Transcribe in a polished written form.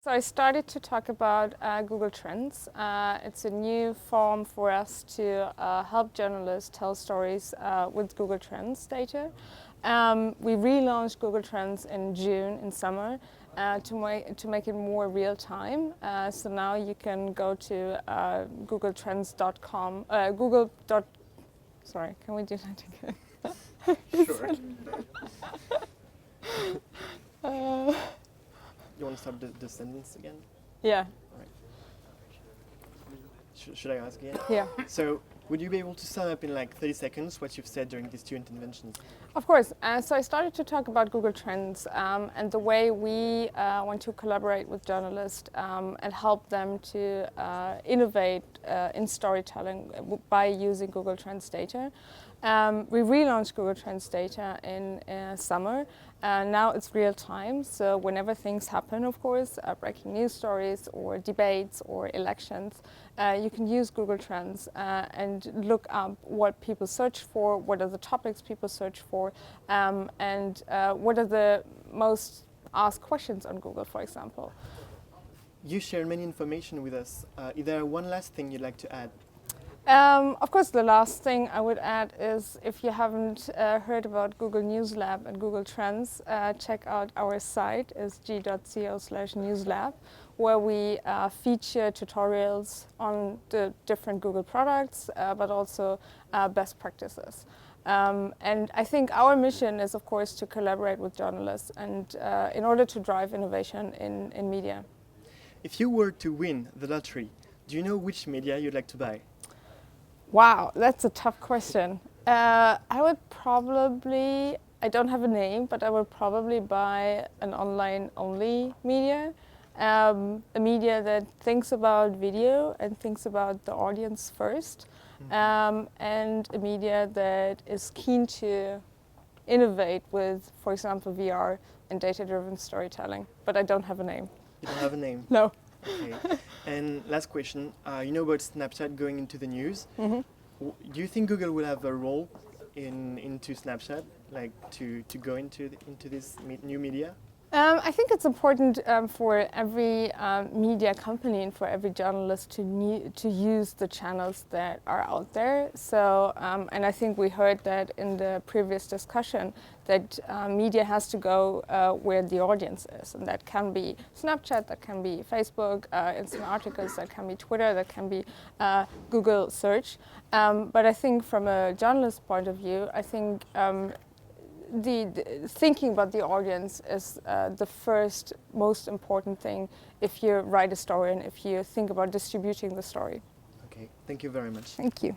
So I started to talk about Google Trends. It's a new form for us to help journalists tell stories with Google Trends data. We relaunched Google Trends in June, in summer, to make it more real time. So now you can go to googletrends.com, sorry, can we do that again? Sure. You want to start the sentence again? Yeah. All right. Should I ask again? Yeah. So, would you be able to sum up in like 30 seconds what you've said during these two interventions? Of course. So I started to talk about Google Trends and the way we want to collaborate with journalists and help them to innovate in storytelling by using Google Trends data. We relaunched Google Trends data in summer. Now it's real time, so whenever things happen, of course, breaking news stories or debates or elections, you can use Google Trends and look up what people search for, what are the topics people search for, and what are the most asked questions on Google, for example. You shared many information with us. Is there one last thing you'd like to add? Of course, the last thing I would add is if you haven't heard about Google News Lab and Google Trends, check out our site, is g.co/newslab, where we feature tutorials on the different Google products, but also best practices. And I think our mission is, of course, to collaborate with journalists and in order to drive innovation in media. If you were to win the lottery, do you know which media you'd like to buy? Wow, that's a tough question. I would probably, I don't have a name, but I would probably buy an online-only media. A media that thinks about video and thinks about the audience first. And a media that is keen to innovate with, for example, VR and data-driven storytelling. But I don't have a name. You don't have a name? No. Okay. And last question, you know about Snapchat going into the news. Mm-hmm. Do you think Google will have a role into Snapchat, like to go into this new media? I think it's important for every media company and for every journalist to use the channels that are out there. So, and I think we heard that in the previous discussion, that media has to go where the audience is. And that can be Snapchat, that can be Facebook, instant articles, that can be Twitter, that can be Google search. But I think from a journalist point of view, I think the thinking about the audience is the first most important thing if you write a story and if you think about distributing the story. Okay, thank you very much. Thank you.